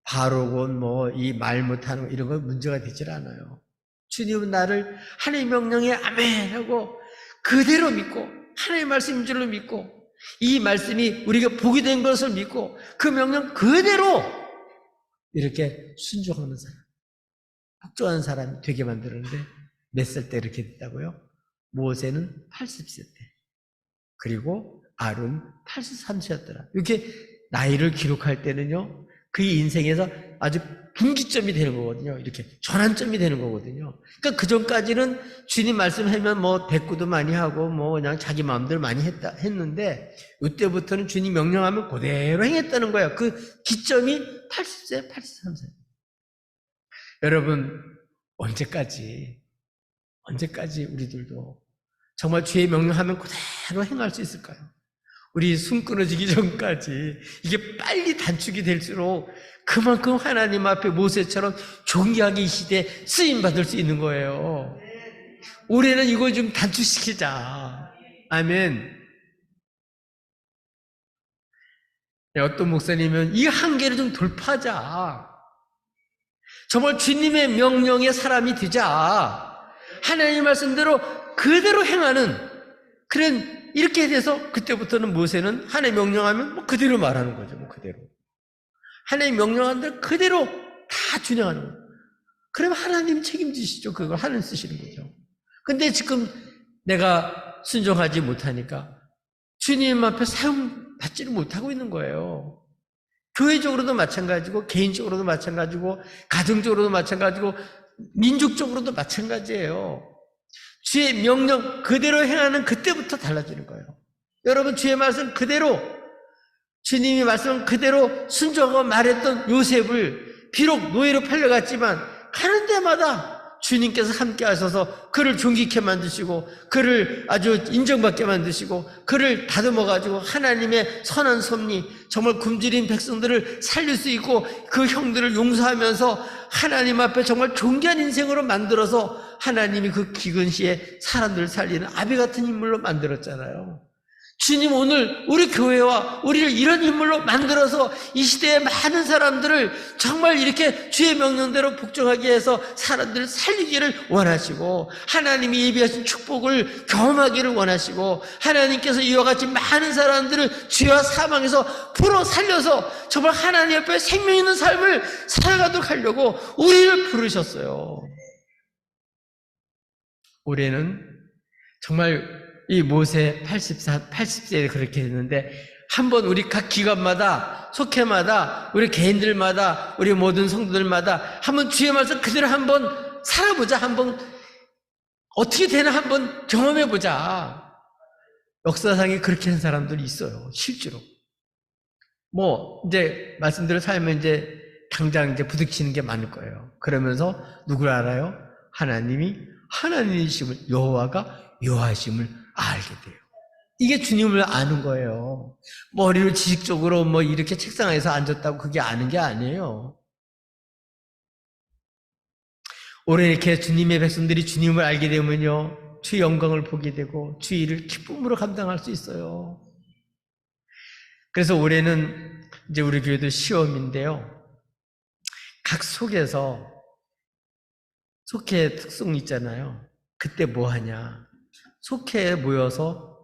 바로건 뭐 이 말 못하는 거 이런 건 문제가 되질 않아요. 주님은 나를 하나님 명령에 아멘 하고 그대로 믿고 하나님의 말씀인 줄로 믿고 이 말씀이 우리가 보게 된 것을 믿고 그 명령 그대로 이렇게 순종하는 사람, 복종하는 사람이 되게 만드는데 몇 살 때 이렇게 됐다고요? 모세는 80세 때 그리고 아론 83세였더라. 이렇게 나이를 기록할 때는요 그 인생에서 아주 분기점이 되는 거거든요. 이렇게 전환점이 되는 거거든요. 그러니까 그 전까지는 주님 말씀하면 뭐 대꾸도 많이 하고 뭐 그냥 자기 마음대로 많이 했는데 이때부터는 주님 명령하면 그대로 행했다는 거예요. 그 기점이 80세, 83세. 여러분 언제까지 우리들도 정말 주의 명령하면 그대로 행할 수 있을까요? 우리 숨 끊어지기 전까지 이게 빨리 단축이 될수록 그만큼 하나님 앞에 모세처럼 존귀하게 이 시대에 쓰임받을 수 있는 거예요. 올해는 이거 좀 단축시키자. 아멘. 어떤 목사님은 이 한계를 좀 돌파하자. 정말 주님의 명령의 사람이 되자. 하나님 말씀대로 그대로 행하는 그런 이렇게 돼서 그때부터는 모세는 하나님 명령하면 뭐 그대로 말하는 거죠. 뭐 그대로. 하나님 명령한 대로 그대로 다 준행하는 거예요. 그러면 하나님 책임지시죠. 그걸 하나님 쓰시는 거죠. 근데 지금 내가 순종하지 못하니까 주님 앞에 사용받지를 못하고 있는 거예요. 교회적으로도 마찬가지고 개인적으로도 마찬가지고 가정적으로도 마찬가지고 민족적으로도 마찬가지예요. 주의 명령 그대로 행하는 그때부터 달라지는 거예요. 여러분 주의 말씀 그대로 주님이 말씀 그대로 순종하고 말했던 요셉을 비록 노예로 팔려갔지만 가는 데마다 주님께서 함께 하셔서 그를 존귀케 만드시고 그를 아주 인정받게 만드시고 그를 다듬어가지고 하나님의 선한 섭리 정말 굶주린 백성들을 살릴 수 있고 그 형들을 용서하면서 하나님 앞에 정말 존귀한 인생으로 만들어서 하나님이 그 기근 시에 사람들을 살리는 아비 같은 인물로 만들었잖아요. 주님 오늘 우리 교회와 우리를 이런 인물로 만들어서 이 시대의 많은 사람들을 정말 이렇게 주의 명령대로 복종하게 해서 사람들을 살리기를 원하시고 하나님이 예비하신 축복을 경험하기를 원하시고 하나님께서 이와 같이 많은 사람들을 죄와 사망에서 풀어 살려서 정말 하나님 앞에 생명 있는 삶을 살아가도록 하려고 우리를 부르셨어요. 올해는 정말 이 모세 80세에 그렇게 됐는데 한번 우리 각 기관마다 속회마다 우리 개인들마다 우리 모든 성도들마다 한번 주의 말씀 그대로 한번 살아보자. 한번 어떻게 되나 한번 경험해보자. 역사상에 그렇게 한 사람들이 있어요. 실제로. 뭐 이제 말씀대로 살면 이제 당장 이제 부딪히는 게 많을 거예요. 그러면서 누굴 알아요? 하나님이 하나님이심을 여호와가 여호와심을 알게 돼요. 이게 주님을 아는 거예요. 머리로 지식적으로 뭐 이렇게 책상에서 앉았다고 그게 아는 게 아니에요. 올해 이렇게 주님의 백성들이 주님을 알게 되면요, 주의 영광을 보게 되고 주의 일을 기쁨으로 감당할 수 있어요. 그래서 올해는 이제 우리 교회도 시험인데요. 각 속에서 속회의 특성이 있잖아요. 그때 뭐 하냐? 속회에 모여서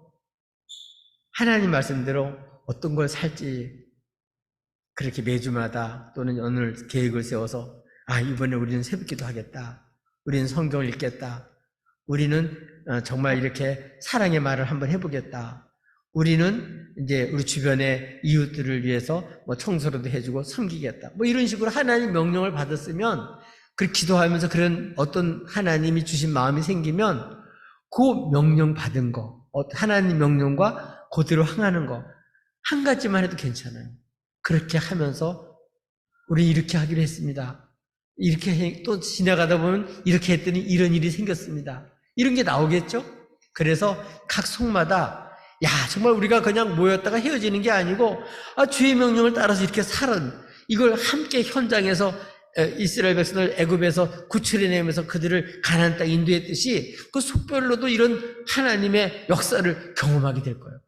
하나님 말씀대로 어떤 걸 살지 그렇게 매주마다 또는 어느 계획을 세워서 이번에 우리는 새벽기도 하겠다. 우리는 성경을 읽겠다. 우리는 정말 이렇게 사랑의 말을 한번 해보겠다. 우리는 이제 우리 주변의 이웃들을 위해서 뭐 청소라도 해주고 섬기겠다. 뭐 이런 식으로 하나님 명령을 받았으면 그 기도하면서 그런 어떤 하나님이 주신 마음이 생기면 그 명령 받은 거, 하나님 명령과 그대로 행하는 거, 한 가지만 해도 괜찮아요. 그렇게 하면서 우리 이렇게 하기로 했습니다. 이렇게 또 지나가다 보면 이렇게 했더니 이런 일이 생겼습니다. 이런 게 나오겠죠? 그래서 각 속마다 정말 우리가 그냥 모였다가 헤어지는 게 아니고 주의 명령을 따라서 이렇게 살은 이걸 함께 현장에서 이스라엘 백성을 애굽에서 구출해내면서 그들을 가나안 땅 인도했듯이 그 속별로도 이런 하나님의 역사를 경험하게 될 거예요.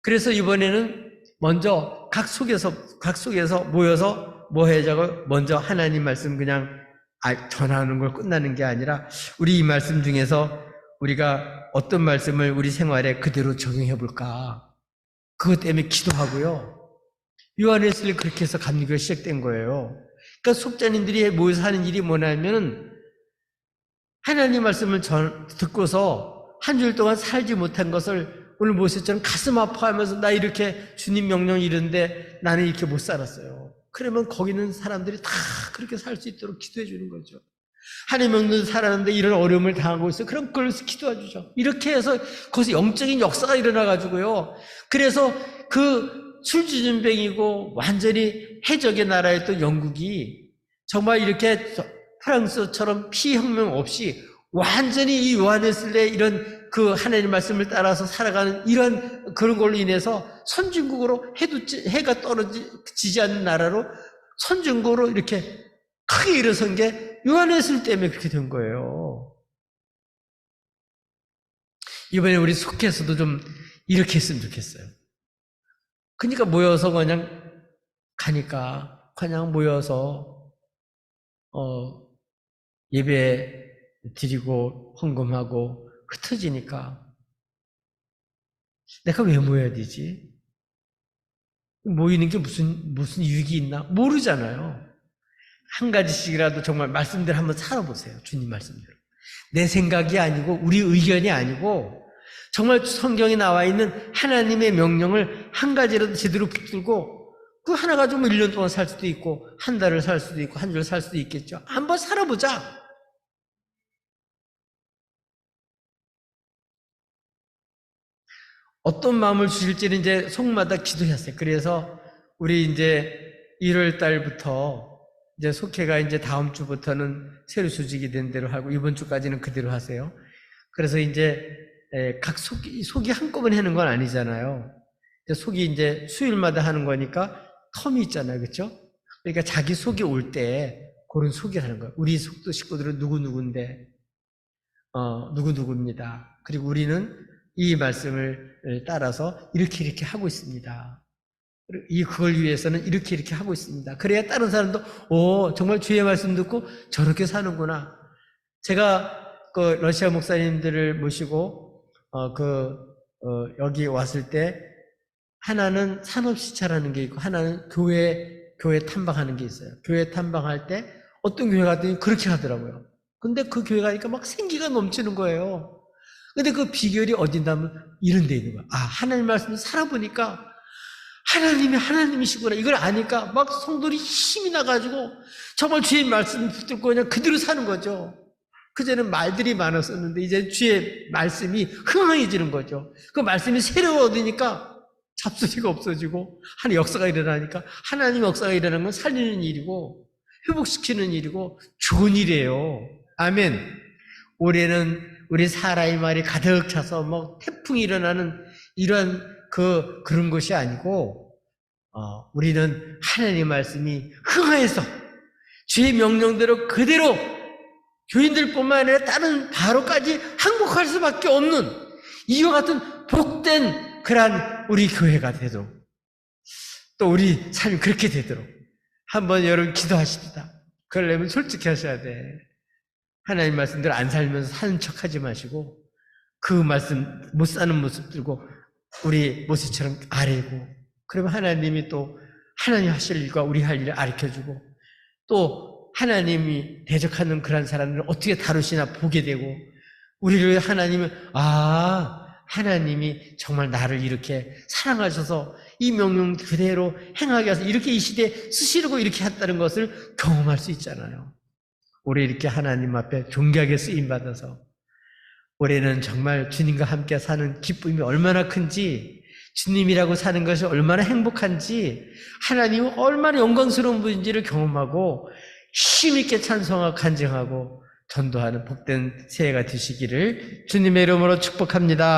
그래서 이번에는 먼저 각 속에서 모여서 뭐 해자고 먼저 하나님 말씀 그냥 전하는 걸 끝나는 게 아니라 우리 이 말씀 중에서 우리가 어떤 말씀을 우리 생활에 그대로 적용해 볼까? 그것 때문에 기도하고요. 요한에슬리 그렇게 해서 감리교가 시작된 거예요. 그러니까 속자님들이 모여서 하는 일이 뭐냐면 하나님 말씀을 듣고서 한 주일 동안 살지 못한 것을 오늘 모세처럼 가슴 아파하면서 나 이렇게 주님 명령 이런데 나는 이렇게 못 살았어요. 그러면 거기 있는 사람들이 다 그렇게 살 수 있도록 기도해 주는 거죠. 하나님 명령 살았는데 이런 어려움을 당하고 있어요. 그럼 그걸 기도해 주죠. 이렇게 해서 거기서 영적인 역사가 일어나가지고요. 그래서 그 술주전뱅이고 완전히 해적의 나라였던 영국이 정말 이렇게 프랑스처럼 피혁명 없이 완전히 이 요한웨슬리의 이런 그 하나님 말씀을 따라서 살아가는 이런 그런 걸로 인해서 선진국으로 해가 떨어지지 않는 나라로 선진국으로 이렇게 크게 일어선 게 요한웨슬리 때문에 그렇게 된 거예요. 이번에 우리 속해서도 좀 이렇게 했으면 좋겠어요. 그러니까 모여서 그냥 가니까 그냥 모여서 예배 드리고 헌금하고 흩어지니까 내가 왜 모여야 되지? 모이는 게 무슨 유익이 있나? 모르잖아요. 한 가지씩이라도 정말 말씀대로 한번 살아보세요. 주님 말씀대로. 내 생각이 아니고 우리 의견이 아니고 정말 성경에 나와 있는 하나님의 명령을 한 가지라도 제대로 붙들고 그 하나 가지고 1년 동안 살 수도 있고 한 달을 살 수도 있고 한 주를 살 수도 있겠죠. 한번 살아보자. 어떤 마음을 주실지는 이제 속마다 기도했어요. 그래서 우리 이제 1월 달부터 이제 속회가 이제 다음 주부터는 새로 조직이 된 대로 하고 이번 주까지는 그대로 하세요. 그래서 이제 각 속이 한꺼번에 하는 건 아니잖아요. 속이 이제 수요일마다 하는 거니까 텀이 있잖아요. 그렇죠? 그러니까 자기 속이 올 때 그런 속이 하는 거예요. 우리 속도 식구들은 누구누구인데 누구누구입니다. 그리고 우리는 이 말씀을 따라서 이렇게 하고 있습니다. 그걸 위해서는 이렇게 하고 있습니다. 그래야 다른 사람도 정말 주의 말씀 듣고 저렇게 사는구나. 제가 그 러시아 목사님들을 모시고 여기 왔을 때 하나는 산업시찰하는 게 있고 하나는 교회 탐방하는 게 있어요. 교회 탐방할 때 어떤 교회 갔더니 그렇게 하더라고요. 근데 그 교회 가니까 막 생기가 넘치는 거예요. 근데 그 비결이 어딘다면 이런 데 있는 거야. 하나님 말씀을 살아보니까 하나님이 하나님이시구나. 이걸 아니까 막 성도들이 힘이 나가지고 정말 주의 말씀을 붙들고 그냥 그대로 사는 거죠. 그전에는 말들이 많았었는데 이제 주의 말씀이 흥황해지는 거죠. 그 말씀이 새로워지니까 잡소리가 없어지고 하나님 역사가 일어나니까 하나님 역사가 일어나는 건 살리는 일이고 회복시키는 일이고 좋은 일이에요. 아멘. 올해는 우리 사라의 말이 가득 차서 뭐 태풍이 일어나는 이런 그런 것이 아니고 우리는 하나님의 말씀이 흥하여서 주의 명령대로 그대로 교인들뿐만 아니라 다른 바로까지 항복할 수밖에 없는 이와 같은 복된 그러한 우리 교회가 되도록 또 우리 삶이 그렇게 되도록 한번 여러분 기도하십시다. 그러려면 솔직히 하셔야 돼. 하나님 말씀대로 안 살면서 사는 척 하지 마시고 그 말씀 못 사는 모습 들고 우리 모세처럼 아뢰고 그러면 하나님이 또 하나님 하실 일과 우리 할 일을 가르쳐주고 또 하나님이 대적하는 그런 사람들을 어떻게 다루시나 보게 되고 우리를 하나님은 하나님이 정말 나를 이렇게 사랑하셔서 이 명령 그대로 행하게 해서 이렇게 이 시대에 쓰시려고 이렇게 했다는 것을 경험할 수 있잖아요. 올해 이렇게 하나님 앞에 존귀하게 쓰임받아서 올해는 정말 주님과 함께 사는 기쁨이 얼마나 큰지 주님이라고 사는 것이 얼마나 행복한지 하나님은 얼마나 영광스러운 분인지를 경험하고 힘있게 찬송하고 간증하고 전도하는 복된 새해가 되시기를 주님의 이름으로 축복합니다.